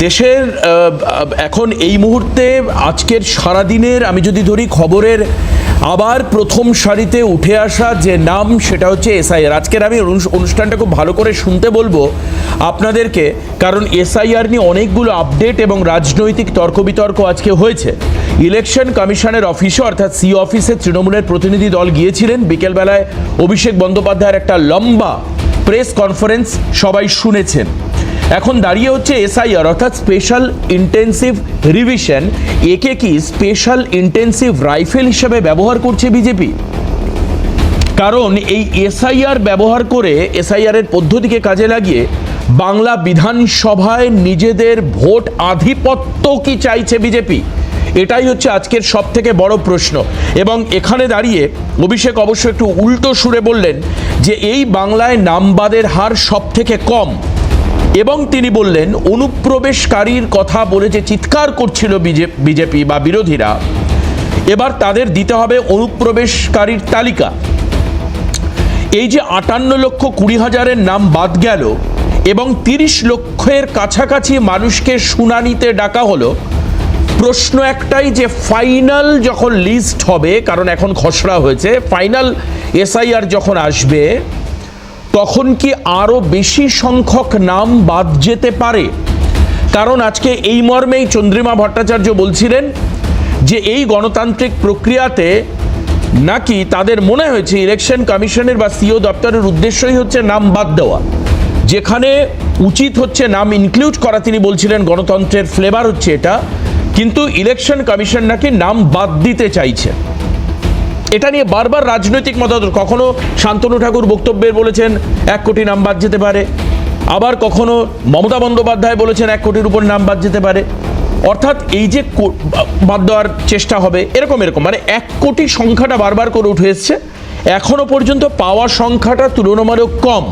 দেশের এখন এই মুহূর্তে আজকের সারাদিনের আমি যদি ধরি খবরের আবার প্রথম সারিতে উঠে আসা যে নাম সেটা হচ্ছে এসআইআর। আজকের আমি অনুষ্ঠানটা খুব ভালো করে শুনতে বলবো আপনাদেরকে, কারণ এসআইআর নিয়ে অনেকগুলো আপডেট এবং রাজনৈতিক তর্ক বিতর্ক আজকে হয়েছে। ইলেকশন কমিশনের অফিসে অর্থাৎ সি অফিসে তৃণমূলের প্রতিনিধি দল গিয়েছিলেন। বিকেলবেলায় অভিষেক বন্দ্যোপাধ্যায়ের একটা লম্বা প্রেস কনফারেন্স সবাই শুনেছেন। এখন দাঁড়িয়ে হচ্ছে এসআইআর অর্থাৎ স্পেশাল ইন্টেন্সিভ রিভিশন। একে কি স্পেশাল ইন্টেন্সিভ রাইফেল হিসেবে ব্যবহার করছে বিজেপি? কারণ এই এসআইআর ব্যবহার করে এসআইআর এর পদ্ধতিকে কাজে লাগিয়ে বাংলা বিধানসভায় নিজেদের ভোট আধিপত্য কি চাইছে বিজেপি? এটাই হচ্ছে আজকের সব থেকে বড় প্রশ্ন। এবং এখানে দাঁড়িয়ে অভিষেক অবশ্য একটু উল্টো সুরে বললেন যে এই বাংলায় নামবাদের হার সব থেকে কম, এবং তিনি বললেন অনুপ্রবেশকারীর কথা বলে যে চিৎকার করছিল বিজেপি বা বিরোধীরা, এবার তাদের দিতে হবে অনুপ্রবেশকারীর তালিকা। এই যে 58,20,000-এর নাম বাদ গেল এবং 30 লক্ষের কাছাকাছি মানুষকে শুনানিতে ডাকা হলো, প্রশ্ন একটাই যে ফাইনাল যখন লিস্ট হবে, কারণ এখন খসড়া হয়েছে, ফাইনাল এসআইআর যখন আসবে তখন কি আরো বেশি সংখ্যক নাম বাদ যেতে পারে? কারণ আজকে এই মর্মেই চন্দ্রিমা ভট্টাচার্য বলছিলেন যে এই গণতান্ত্রিক প্রক্রিয়াতে নাকি তাদের মনে হয়েছে ইলেকশন কমিশনের বা সিও দপ্তরের উদ্দেশ্যই হচ্ছে নাম বাদ দেওয়া, যেখানে উচিত হচ্ছে নাম ইনক্লুড করা। তিনি বলছিলেন গণতন্ত্রের ফ্লেভার হচ্ছে এটা, কিন্তু ইলেকশন কমিশন নাকি নাম বাদ দিতে চাইছে। এটা নিয়ে বারবার রাজনৈতিক মতামত, কখনো শান্তনু ঠাকুর বক্তব্যে বলেছেন 1 কোটি নাম বাদ যেতে পারে, আবার কখনো মমতা বন্দ্যোপাধ্যায় বলেছেন 1 কোটির উপর নাম বাদ যেতে পারে। অর্থাৎ এই যে বাদ দেওয়ার চেষ্টা হবে এরকম মানে 1 কোটি সংখ্যাটা বারবার করে উঠে এসছে। এখনো পর্যন্ত পাওয়া সংখ্যাটা তুলনামূলক কম।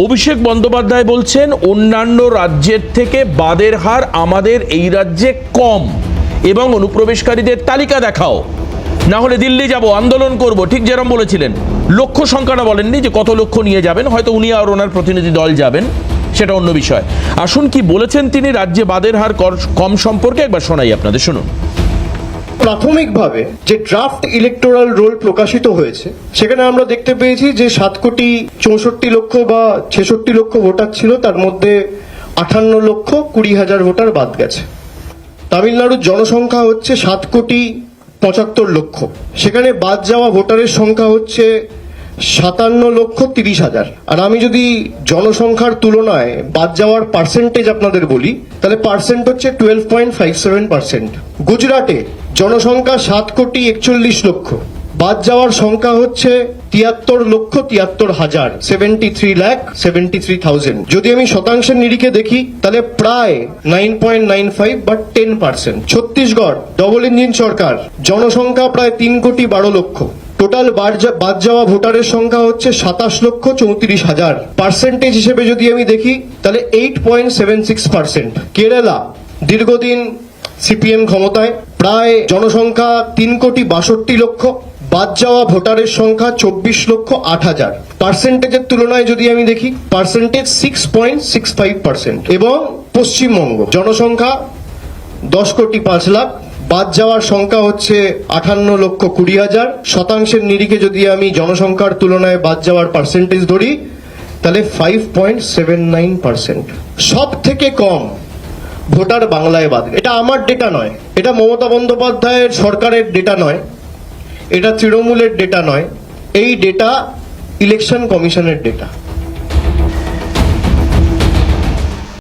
অভিষেক বন্দ্যোপাধ্যায় বলছেন অন্যান্য রাজ্যের থেকে বাদের হার আমাদের এই রাজ্যে কম, এবং অনুপ্রবেশকারীদের তালিকা দেখাও, না হলে দিল্লি যাব, আন্দোলন করব। ঠিক যেরকম বলেছিলেন, লক্ষ সংখ্যাটা বলেননি যে কত লক্ষ নিয়ে যাবেন, হয়তো উনি আর ওনার প্রতিনিধি দল যাবেন, সেটা অন্য বিষয়। আসুন কি বলেছেন তিনি রাজ্যে বাদের হার কম সম্পর্কে, একবার শোনাই আপনাদের, শুনুন। প্রাথমিকভাবে যে ড্রাফট ইলেকটোরাল রোল প্রকাশিত হয়েছে সেখানে আমরা দেখতে পেয়েছি যে 7,64,00,000 বা 66 লক্ষ ভোটার ছিল, তার মধ্যে 58,20,000 ভোটার বাদ গেছে। তামিলনাড়ুর জনসংখ্যা হচ্ছে 7,75,00,000, সেখানে বাদ যাওয়া ভোটারের সংখ্যা হচ্ছে 57,30,000। আর আমি যদি জনসংখ্যার তুলনায় বাদ যাওয়ার পার্সেন্টেজ আপনাদের বলি, তাহলে পার্সেন্ট হচ্ছে 12.57%। গুজরাটে জনসংখ্যা 7,41,00,000, বাদ যাওয়ার সংখ্যা হচ্ছে 73,73,000, 73,73,000। যদি আমি শতাংশের নিরিখে দেখি তাহলে প্রায় 9.95 বা 10%। ছত্তিশগড় ডবল ইঞ্জিন সরকার, জনসংখ্যা প্রায় 3,12,00,000, টোটাল বাদ যাওয়া ভোটারের সংখ্যা হচ্ছে 27,34,000। পার্সেন্টেজ হিসেবে যদি আমি দেখি তাহলে 8.76%। কেরালা, দীর্ঘদিন সিপিএম ক্ষমতায়, প্রায় জনসংখ্যা 3,62,00,000, বাদ যাওয়া ভোটারের সংখ্যা 24,08,000। পার্সেন্টেজের তুলনায় যদি আমি দেখি, পার্সেন্টেজ 6.65%। এবং পশ্চিমবঙ্গ, জনসংখ্যা 10,05,00,000, বাদ যাওয়ার সংখ্যা হচ্ছে 58,20,000। শতাংশের নিরিখে যদি আমি জনসংখ্যার তুলনায় বাদ যাওয়ার পার্সেন্টেজ ধরি তাহলে 5.79%। সব থেকে কম ভোটার বাংলায় বাদ। এটা আমার ডেটা নয়, এটা মমতা বন্দ্যোপাধ্যায়ের সরকারের ডেটা নয়, এটা তৃণমূলের ডেটা নয়, এই ডেটা ইলেকশন কমিশনের ডেটা।